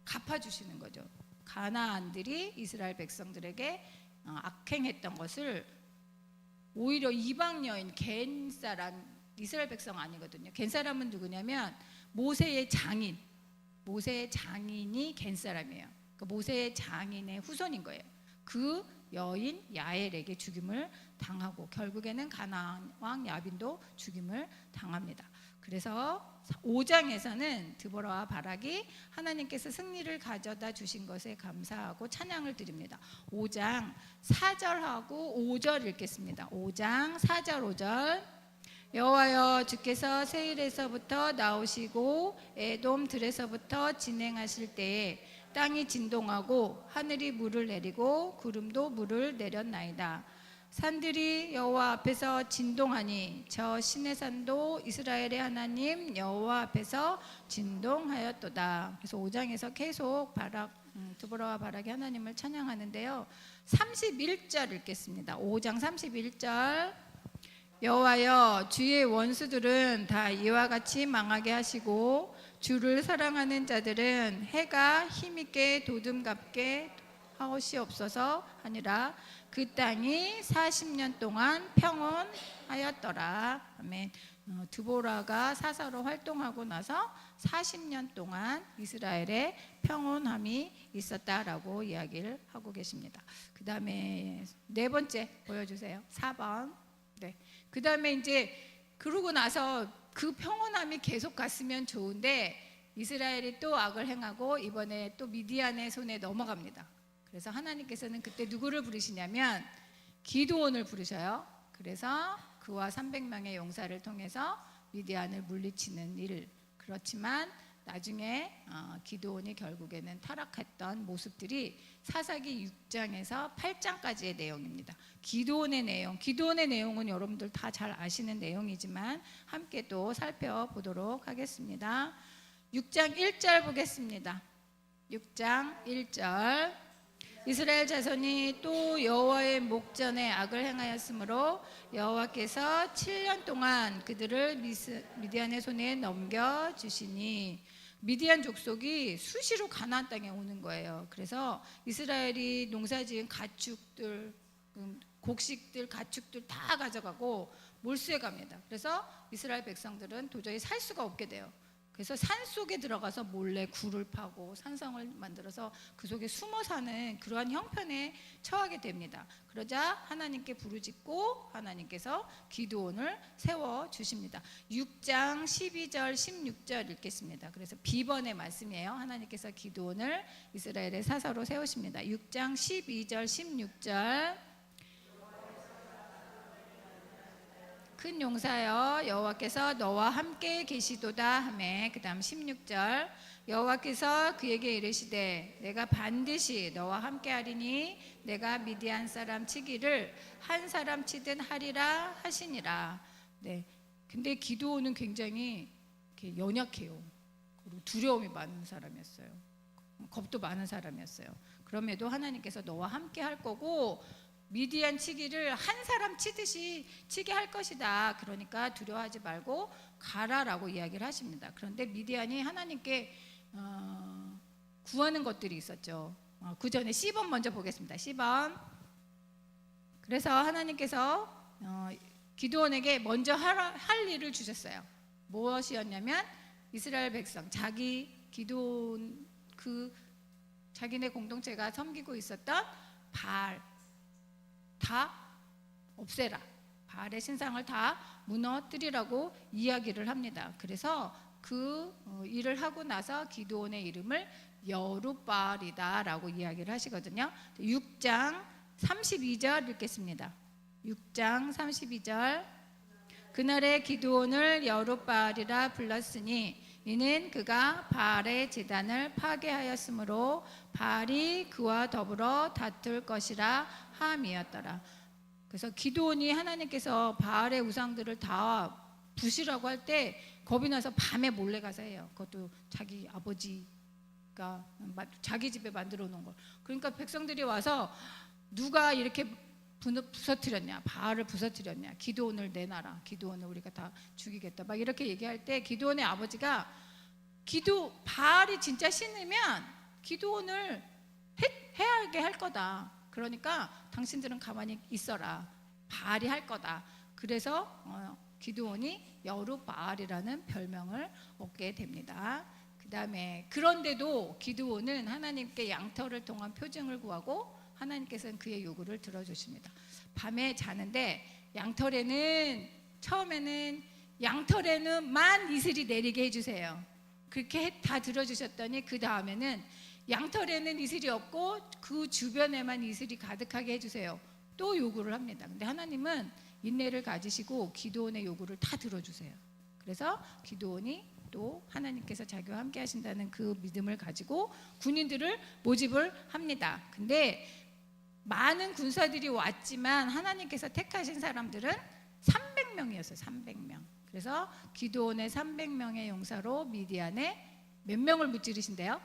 갚아주시는 거죠. 가나안들이 이스라엘 백성들에게 악행했던 것을 오히려 이방 여인 겐 사람, 이스라엘 백성 아니거든요. 겐 사람은 누구냐면 모세의 장인, 모세의 장인이 겐 사람이에요. 그러니까 모세의 장인의 후손인 거예요. 그 여인 야엘에게 죽임을 당하고 결국에는 가나안 왕 야빈도 죽임을 당합니다. 그래서 5장에서는 드보라와 바락이 하나님께서 승리를 가져다 주신 것에 감사하고 찬양을 드립니다. 5장 4절하고 5절 읽겠습니다. 5장 4절 5절. 여호와여, 주께서 세일에서부터 나오시고 에돔 들에서부터 진행하실 때에 땅이 진동하고 하늘이 물을 내리고 구름도 물을 내렸나이다. 산들이 여호와 앞에서 진동하니 저 시내산도 이스라엘의 하나님 여호와 앞에서 진동하였도다. 그래서 5장에서 계속 드보라와 바락이 하나님을 찬양하는데요. 31절 읽겠습니다. 5장 31절. 여호와여, 주의 원수들은 다 이와 같이 망하게 하시고 주를 사랑하는 자들은 해가 힘있게 도둠갑게 하옵시옵소서 하니라. 그 땅이 40년 동안 평온하였더라. 아멘. 드보라가 사사로 활동하고 나서 40년 동안 이스라엘에 평온함이 있었다라고 이야기를 하고 계십니다. 그 다음에 네 번째 보여주세요. 4번. 네. 그 다음에 이제 그러고 나서 그 평온함이 계속 갔으면 좋은데 이스라엘이 또 악을 행하고 이번에 또 미디안의 손에 넘어갑니다. 그래서 하나님께서는 그때 누구를 부르시냐면 기드온을 부르셔요. 그래서 그와 300명의 용사를 통해서 미디안을 물리치는 일. 그렇지만 나중에 기드온이 결국에는 타락했던 모습들이 사사기 6장에서 8장까지의 내용입니다. 기드온의 내용은 여러분들 다 잘 아시는 내용이지만 함께 또 살펴보도록 하겠습니다. 6장 1절 보겠습니다. 6장 1절. 이스라엘 자손이 또 여호와의 목전에 악을 행하였으므로 여호와께서 7년 동안 그들을 미디안의 손에 넘겨주시니, 미디안 족속이 수시로 가나안 땅에 오는 거예요. 그래서 이스라엘이 농사지은 가축들, 곡식들, 가축들 다 가져가고 몰수해 갑니다. 그래서 이스라엘 백성들은 도저히 살 수가 없게 돼요. 그래서 산 속에 들어가서 몰래 굴을 파고 산성을 만들어서 그 속에 숨어 사는 그러한 형편에 처하게 됩니다. 그러자 하나님께 부르짖고 하나님께서 기드온을 세워 주십니다. 6장 12절 16절 읽겠습니다. 그래서 비번의 말씀이에요. 하나님께서 기드온을 이스라엘의 사사로 세우십니다. 6장 12절 16절. 큰 용사여, 여호와께서 너와 함께 계시도다 하매. 그 다음 16절. 여호와께서 그에게 이르시되 내가 반드시 너와 함께 하리니 내가 미디안 사람 치기를 한 사람 치든 하리라 하시니라. 네. 근데 기드온은 굉장히 연약해요. 그리고 두려움이 많은 사람이었어요. 겁도 많은 사람이었어요. 그럼에도 하나님께서 너와 함께 할 거고 미디안 치기를 한 사람 치듯이 치게 할 것이다. 그러니까 두려워하지 말고 가라라고 이야기를 하십니다. 그런데 미디안이 하나님께 구하는 것들이 있었죠. 그 전에 C번 먼저 보겠습니다. C번. 그래서 하나님께서 기드온에게 먼저 할 일을 주셨어요. 무엇이었냐면 이스라엘 백성, 기드온 자기네 공동체가 섬기고 있었던 바알 다 없애라. 바알의 신상을 다 무너뜨리라고 이야기를 합니다. 그래서 그 일을 하고 나서 기드온의 이름을 여룻바알이다라고 이야기를 하시거든요. 6장 32절 읽겠습니다. 6장 32절. 그날에 기드온을 여룻바알이라 불렀으니 이는 그가 바알의 제단을 파괴하였으므로 바알이 그와 더불어 다툴 것이라 함이었더라. 그래서 기드온이 하나님께서 바알의 우상들을 다 부시라고 할 때 겁이 나서 밤에 몰래 가서 해요. 그것도 자기 아버지가 자기 집에 만들어 놓은 걸. 그러니까 백성들이 와서 누가 이렇게 부서뜨렸냐, 바알을 부서뜨렸냐, 기드온을 내놔라, 기드온을 우리가 다 죽이겠다, 막 이렇게 얘기할 때 기드온의 아버지가 바알이 진짜 신이면 기드온을 해하게 할 거다. 그러니까 당신들은 가만히 있어라. 바알이 할 거다. 그래서 기드온이 여룻바알이라는 별명을 얻게 됩니다. 그 다음에 그런데도 기드온은 하나님께 양털을 통한 표징을 구하고 하나님께서는 그의 요구를 들어주십니다. 밤에 자는데 처음에는 양털에는만 이슬이 내리게 해주세요. 그렇게 다 들어주셨더니 그 다음에는 양털에는 이슬이 없고 그 주변에만 이슬이 가득하게 해주세요. 또 요구를 합니다. 근데 하나님은 인내를 가지시고 기드온의 요구를 다 들어주세요. 그래서 기드온이 또 하나님께서 자기와 함께 하신다는 그 믿음을 가지고 군인들을 모집을 합니다. 근데 많은 군사들이 왔지만 하나님께서 택하신 사람들은 300명이었어요. 300명. 그래서 기드온의 300명의 용사로 미디안에 몇 명을 무찌르신대요?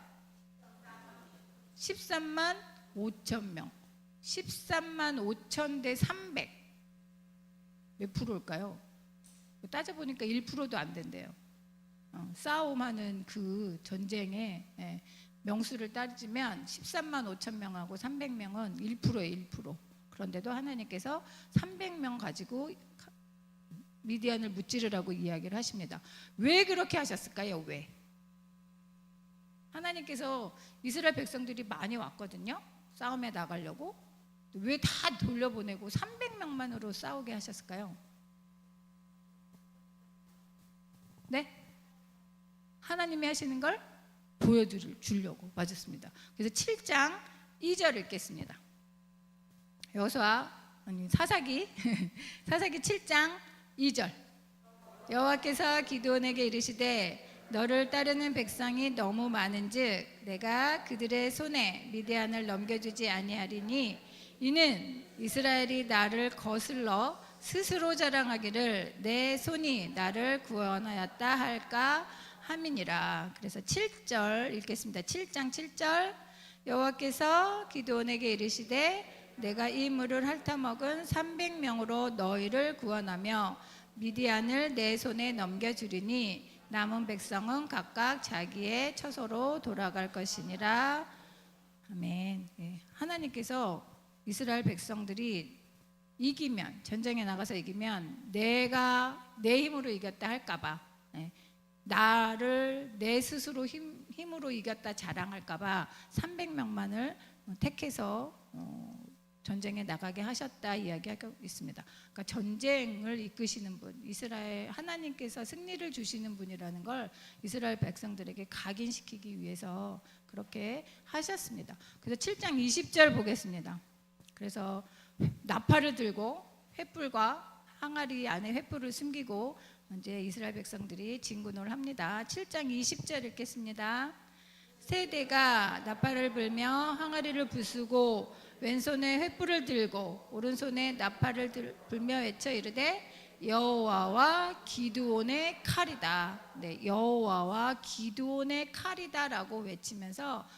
13만 5천 명. 13만 5천 대 300. 몇 프로일까요? 따져보니까 1%도 안 된대요. 싸움하는 그 전쟁의 명수를 따지면 13만 5천 명하고 300명은 1%예요. 1%. 그런데도 하나님께서 300명 가지고 미디안을 무찌르라고 이야기를 하십니다. 왜 그렇게 하셨을까요? 왜? 하나님께서 이스라엘 백성들이 많이 왔거든요. 싸움에 나가려고. 왜 다 돌려보내고 300명만으로 싸우게 하셨을까요? 네? 하나님이 하시는 걸 보여주려고. 맞았습니다. 그래서 7장 2절 읽겠습니다. 사사기 7장 2절. 여호와께서 기드온에게 이르시되 너를 따르는 백성이 너무 많은즉 내가 그들의 손에 미디안을 넘겨주지 아니하리니 이는 이스라엘이 나를 거슬러 스스로 자랑하기를 내 손이 나를 구원하였다 할까 함이니라. 그래서 7절 읽겠습니다. 7장 7절. 여호와께서 기드온에게 이르시되 내가 이 물을 핥아먹은 300명으로 너희를 구원하며 미디안을 내 손에 넘겨주리니 남은 백성은 각각 자기의 처소로 돌아갈 것이니라. 아멘. 하나님께서 이스라엘 백성들이 이기면, 전쟁에 나가서 이기면 내가 내 힘으로 이겼다 할까봐, 나를 내 스스로 힘으로 이겼다 자랑할까봐 300명만을 택해서 전쟁에 나가게 하셨다 이야기하고 있습니다. 그러니까 전쟁을 이끄시는 분, 이스라엘 하나님께서 승리를 주시는 분이라는 걸 이스라엘 백성들에게 각인시키기 위해서 그렇게 하셨습니다. 그래서 7장 20절 보겠습니다. 그래서 나팔을 들고 횃불과 항아리 안에 횃불을 숨기고 이제 이스라엘 백성들이 진군을 합니다. 7장 20절 읽겠습니다. 세대가 나팔을 불며 항아리를 부수고 왼손에 횃불을 들고 오른손에 나팔을 불며 외쳐 이르되 여호와와 기드온의 칼이다. 네, 여호와와 기드온의 칼이다라고 외치면서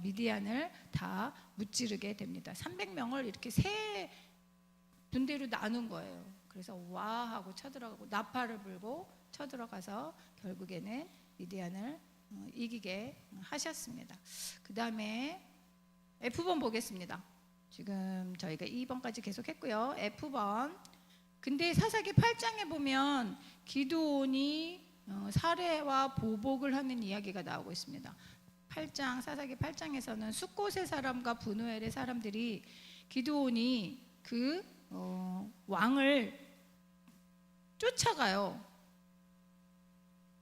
미디안을 다 무찌르게 됩니다. 300명을 이렇게 세 분대로 나눈 거예요. 그래서 와 하고 쳐들어가고 나팔을 불고 쳐들어가서 결국에는 미디안을 이기게 하셨습니다. 그 다음에 F번 보겠습니다. 지금 저희가 2번까지 계속 했고요. F번. 근데 사사기 8장에 보면 기드온이 살해와 보복을 하는 이야기가 나오고 있습니다. 사사기 8장에서는 숫곳의 사람과 브누엘의 사람들이 기드온이 그 왕을 쫓아가요.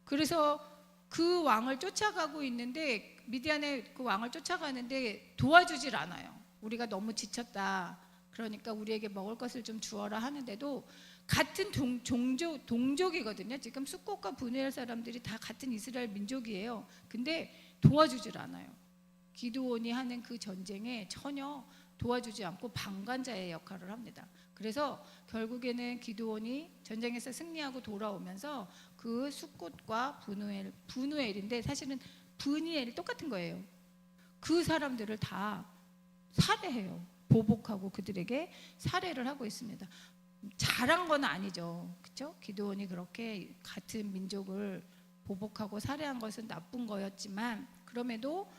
그래서 그 왕을 쫓아가고 있는데 미디안의 그 왕을 쫓아가는데 도와주질 않아요. 우리가 너무 지쳤다. 그러니까 우리에게 먹을 것을 좀 주어라 하는데도 같은 동족이거든요. 지금 숫곳과 브누엘 사람들이 다 같은 이스라엘 민족이에요. 근데 도와주질 않아요. 기드온이 하는 그 전쟁에 전혀 도와주지 않고 방관자의 역할을 합니다. 그래서 결국에는 기드온이 전쟁에서 승리하고 돌아오면서 그 숫곳과 브누엘인데 사실은 브니엘이 똑같은 거예요. 그 사람들을 다 살해해요. 보복하고 그들에게 살해를 하고 있습니다. 잘한 건 아니죠. 그렇죠? 기드온이 그렇게 같은 민족을 보복하고 살해한 것은 나쁜 거였지만 그럼에도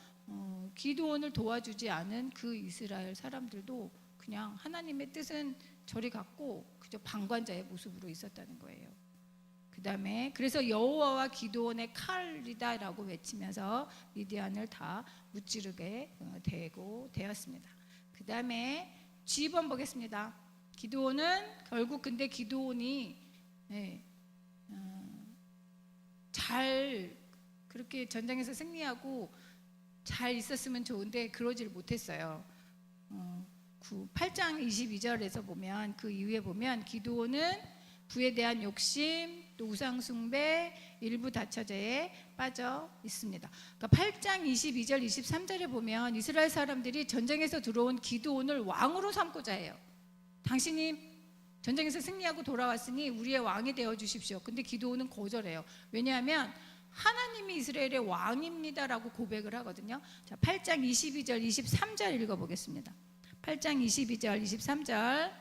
기드온을 도와주지 않은 그 이스라엘 사람들도 그냥 하나님의 뜻은 저리 갔고 그저 방관자의 모습으로 있었다는 거예요. 그 다음에 그래서 여호와와 기드온의 칼이다라고 외치면서 미디안을 다 무찌르게 되었습니다. 그 다음에 G번 보겠습니다. 기드온은 결국 근데 기드온이 잘 그렇게 전쟁에서 승리하고 잘 있었으면 좋은데 그러질 못했어요. 8장 22절에서 보면 그 이후에 보면 기드온은 부에 대한 욕심 또 우상숭배 일부 다처제에 빠져 있습니다. 그러니까 8장 22절 23절에 보면 이스라엘 사람들이 전쟁에서 들어온 기드온을 왕으로 삼고자 해요. 당신이 전쟁에서 승리하고 돌아왔으니 우리의 왕이 되어 주십시오. 근데 기드온은 거절해요. 왜냐하면 하나님이 이스라엘의 왕입니다라고 고백을 하거든요. 자, 8장 22절 23절 읽어보겠습니다. 8장 22절 23절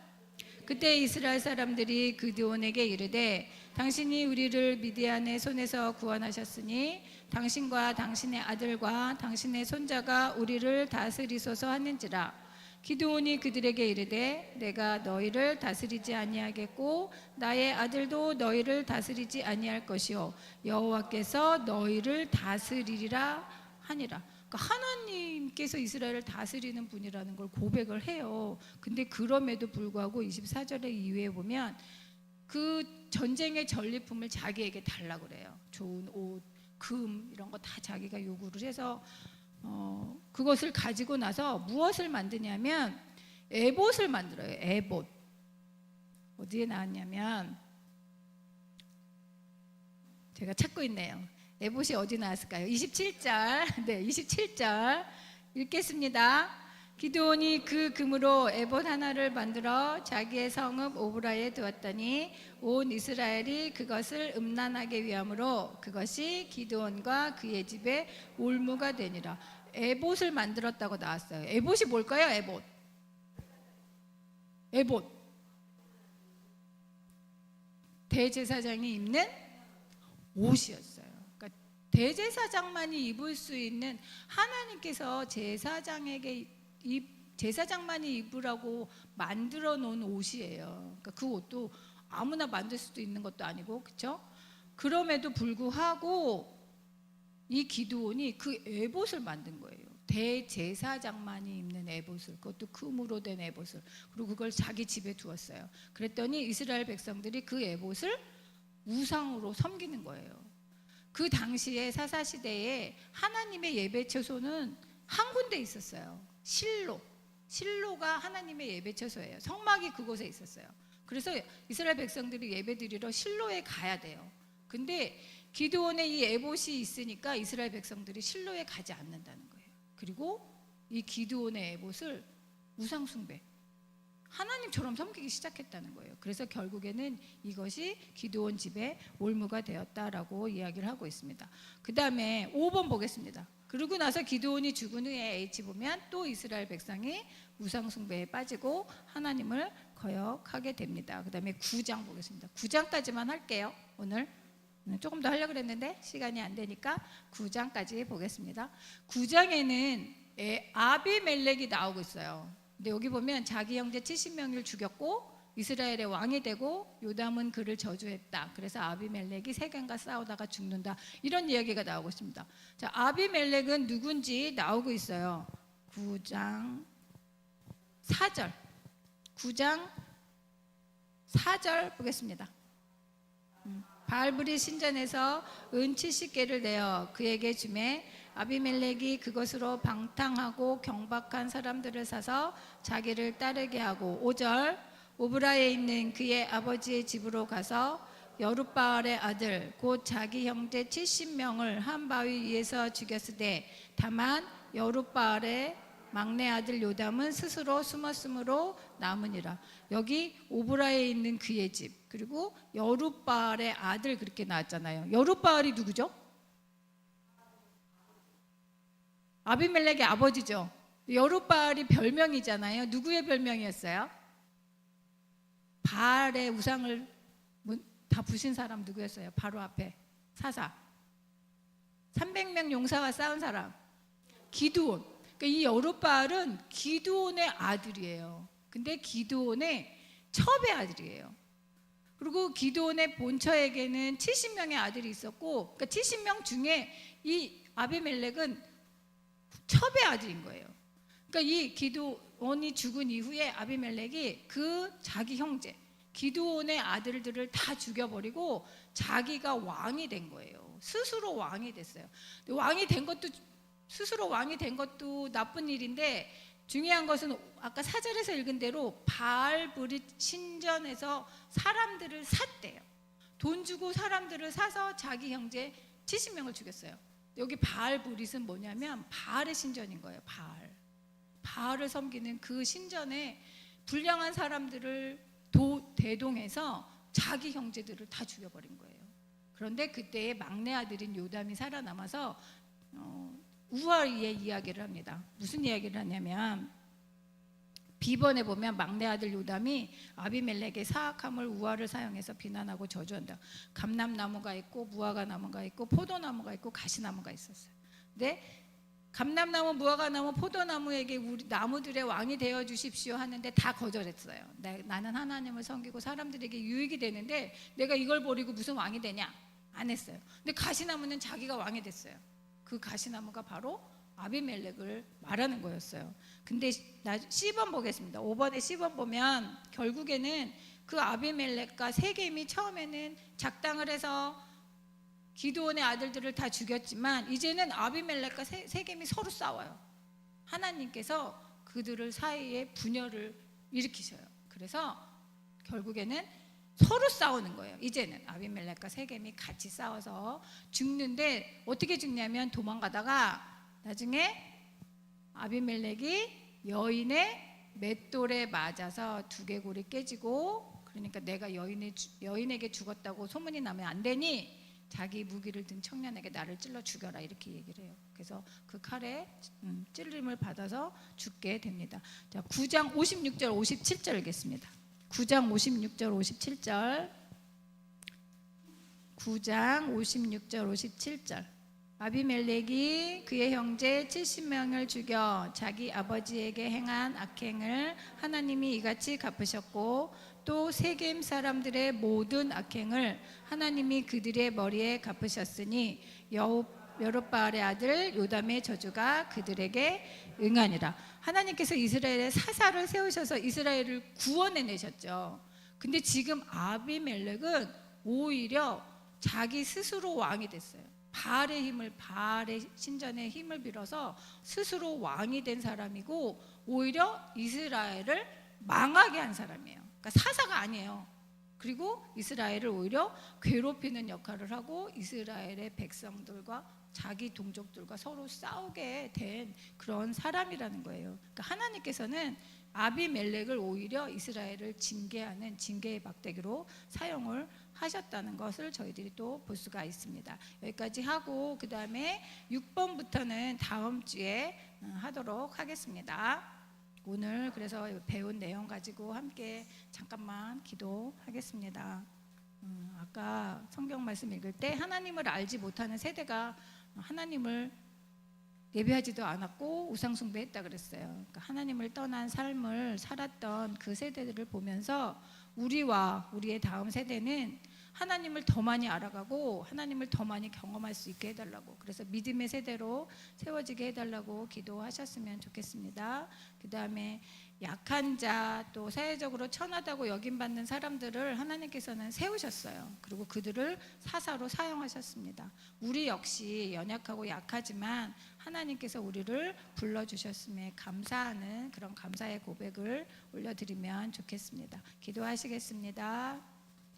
그때 이스라엘 사람들이 기드온에게 이르되 당신이 우리를 미디안의 손에서 구원하셨으니 당신과 당신의 아들과 당신의 손자가 우리를 다스리소서 하는지라. 기드온이 그들에게 이르되 내가 너희를 다스리지 아니하겠고 나의 아들도 너희를 다스리지 아니할 것이요 여호와께서 너희를 다스리리라 하니라. 그러니까 하나님께서 이스라엘을 다스리는 분이라는 걸 고백을 해요. 근데 그럼에도 불구하고 24절의 이후에 보면 그 전쟁의 전리품을 자기에게 달라고 그래요. 좋은 옷, 금 이런 거 다 자기가 요구를 해서 그것을 가지고 나서 무엇을 만드냐면 에봇을 만들어요. 에봇. 어디에 나왔냐면 제가 찾고 있네요. 에봇이 어디 나왔을까요? 27절. 네, 27절 읽겠습니다. 기드온이 그 금으로 에봇 하나를 만들어 자기의 성읍 오브라에 두었더니 온 이스라엘이 그것을 음란하게 위함으로 그것이 기드온과 그의 집에 올무가 되니라. 에봇을 만들었다고 나왔어요. 에봇이 뭘까요? 에봇. 에봇. 대제사장이 입는 옷이었어요. 그러니까 대제사장만이 입을 수 있는 하나님께서 제사장만이 입으라고 만들어 놓은 옷이에요. 그러니까 그 옷도 아무나 만들 수도 있는 것도 아니고, 그렇죠? 그럼에도 불구하고 이 기드온이 그 에봇을 만든 거예요. 대제사장만이 입는 에봇을, 그것도 금으로 된 에봇을. 그리고 그걸 자기 집에 두었어요. 그랬더니 이스라엘 백성들이 그 에봇을 우상으로 섬기는 거예요. 그 당시에 사사시대에 하나님의 예배처소는 한 군데 있었어요. 실로가 하나님의 예배처소예요. 성막이 그곳에 있었어요. 그래서 이스라엘 백성들이 예배드리러 실로에 가야 돼요. 근데 기드온의 이 에봇이 있으니까 이스라엘 백성들이 실로에 가지 않는다는 거예요. 그리고 이 기드온의 에봇을 우상숭배, 하나님처럼 섬기기 시작했다는 거예요. 그래서 결국에는 이것이 기드온 집에 올무가 되었다라고 이야기를 하고 있습니다. 그 다음에 5번 보겠습니다. 그러고 나서 기드온이 죽은 후에 H 보면 또 이스라엘 백성이 우상숭배에 빠지고 하나님을 거역하게 됩니다. 그 다음에 9장 보겠습니다. 9장까지만 할게요. 오늘 조금 더 하려고 그랬는데 시간이 안 되니까 9장까지 보겠습니다. 9장에는 아비멜렉이 나오고 있어요. 근데 여기 보면 자기 형제 70명을 죽였고 이스라엘의 왕이 되고 요담은 그를 저주했다. 그래서 아비멜렉이 세겜과 싸우다가 죽는다. 이런 이야기가 나오고 있습니다. 자, 아비멜렉은 누군지 나오고 있어요. 9장 4절. 9장 4절 보겠습니다. 바알브리 신전에서 은 70개를 내어 그에게 주매 아비멜렉이 그것으로 방탕하고 경박한 사람들을 사서 자기를 따르게 하고 5절 오브라에 있는 그의 아버지의 집으로 가서 여룻바알의 아들 곧 자기 형제 70명을 한 바위 위에서 죽였으되 다만 여룻바알의 막내 아들 요담은 스스로 숨었으므로 남으니라. 여기 오브라에 있는 그의 집 그리고 여룻바알의 아들 그렇게 나왔잖아요. 여룻바알이 누구죠? 아비멜렉의 아버지죠. 여룻바알이 별명이잖아요. 누구의 별명이었어요? 바알의 우상을 다 부신 사람 누구였어요? 바로 앞에 사사 300명 용사와 싸운 사람 기드온. 그러니까 이 여룻바알은 기드온의 아들이에요. 근데 기드온의 첩의 아들이에요. 그리고 기드온의 본처에게는 70명의 아들이 있었고, 그러니까 70명 중에 이 아비멜렉은 첩의 아들인 거예요. 그러니까 이 기드온이 죽은 이후에 아비멜렉이 그 자기 형제 기드온의 아들들을 다 죽여버리고 자기가 왕이 된 거예요. 스스로 왕이 됐어요. 스스로 왕이 된 것도 나쁜 일인데, 중요한 것은 아까 4절에서 읽은 대로 바알브릿 신전에서 사람들을 샀대요. 돈 주고 사람들을 사서 자기 형제 70명을 죽였어요. 여기 바알브릿은 뭐냐면 바알의 신전인 거예요. 바알을 섬기는 그 신전에 불량한 사람들을 대동해서 자기 형제들을 다 죽여버린 거예요. 그런데 그때의 막내 아들인 요담이 살아남아서 우아의 이야기를 합니다. 무슨 이야기를 하냐면, 비번에 보면 막내 아들 요담이 아비멜렉의 사악함을 우아를 사용해서 비난하고 저주한다. 감람나무가 있고 무화과 나무가 있고 포도나무가 있고 가시나무가 있었어요. 근데 감람나무, 무화과나무, 포도나무에게 우리 나무들의 왕이 되어 주십시오 하는데 다 거절했어요. 나는 하나님을 섬기고 사람들에게 유익이 되는데 내가 이걸 버리고 무슨 왕이 되냐? 안 했어요. 근데 가시나무는 자기가 왕이 됐어요. 그 가시나무가 바로 아비멜렉을 말하는 거였어요. 근데 C번 보겠습니다. 5번에 C번 보면 결국에는 그 아비멜렉과 세겜이 처음에는 작당을 해서 기드온의 아들들을 다 죽였지만 이제는 아비멜렉과 세겜이 서로 싸워요. 하나님께서 그들을 사이에 분열을 일으키셔요. 그래서 결국에는 서로 싸우는 거예요. 이제는 아비멜렉과 세겜이 같이 싸워서 죽는데, 어떻게 죽냐면 도망가다가 나중에 아비멜렉이 여인의 맷돌에 맞아서 두개골이 깨지고, 그러니까 내가 여인에게 죽었다고 소문이 나면 안 되니 자기 무기를 든 청년에게 나를 찔러 죽여라, 이렇게 얘기를 해요. 그래서 그 칼에 찔림을 받아서 죽게 됩니다. 자, 9장 56절 57절 읽겠습니다. 9장 56절 57절 9장 56절 57절 아비멜렉이 그의 형제 70명을 죽여 자기 아버지에게 행한 악행을 하나님이 이같이 갚으셨고, 또 세겜 사람들의 모든 악행을 하나님이 그들의 머리에 갚으셨으니 여룹바알의 아들 요담의 저주가 그들에게 응하니라. 하나님께서 이스라엘의 사사를 세우셔서 이스라엘을 구원해내셨죠. 근데 지금 아비멜렉은 오히려 자기 스스로 왕이 됐어요. 바알의 신전의 힘을 빌어서 스스로 왕이 된 사람이고, 오히려 이스라엘을 망하게 한 사람이에요. 그러니까 사사가 아니에요. 그리고 이스라엘을 오히려 괴롭히는 역할을 하고 이스라엘의 백성들과 자기 동족들과 서로 싸우게 된 그런 사람이라는 거예요. 그러니까 하나님께서는 아비멜렉을 오히려 이스라엘을 징계하는 징계의 막대기로 사용을 하셨다는 것을 저희들이 또 볼 수가 있습니다. 여기까지 하고 그 다음에 6번부터는 다음 주에 하도록 하겠습니다. 오늘 그래서 배운 내용 가지고 함께 잠깐만 기도하겠습니다. 아까 성경 말씀 읽을 때 하나님을 알지 못하는 세대가 하나님을 예배하지도 않았고 우상 숭배했다 그랬어요. 그러니까 하나님을 떠난 삶을 살았던 그 세대들을 보면서 우리와 우리의 다음 세대는 하나님을 더 많이 알아가고 하나님을 더 많이 경험할 수 있게 해달라고, 그래서 믿음의 세대로 세워지게 해달라고 기도하셨으면 좋겠습니다. 그 다음에 약한 자, 또 사회적으로 천하다고 여김받는 사람들을 하나님께서는 세우셨어요. 그리고 그들을 사사로 사용하셨습니다. 우리 역시 연약하고 약하지만 하나님께서 우리를 불러주셨음에 감사하는 그런 감사의 고백을 올려드리면 좋겠습니다. 기도하시겠습니다.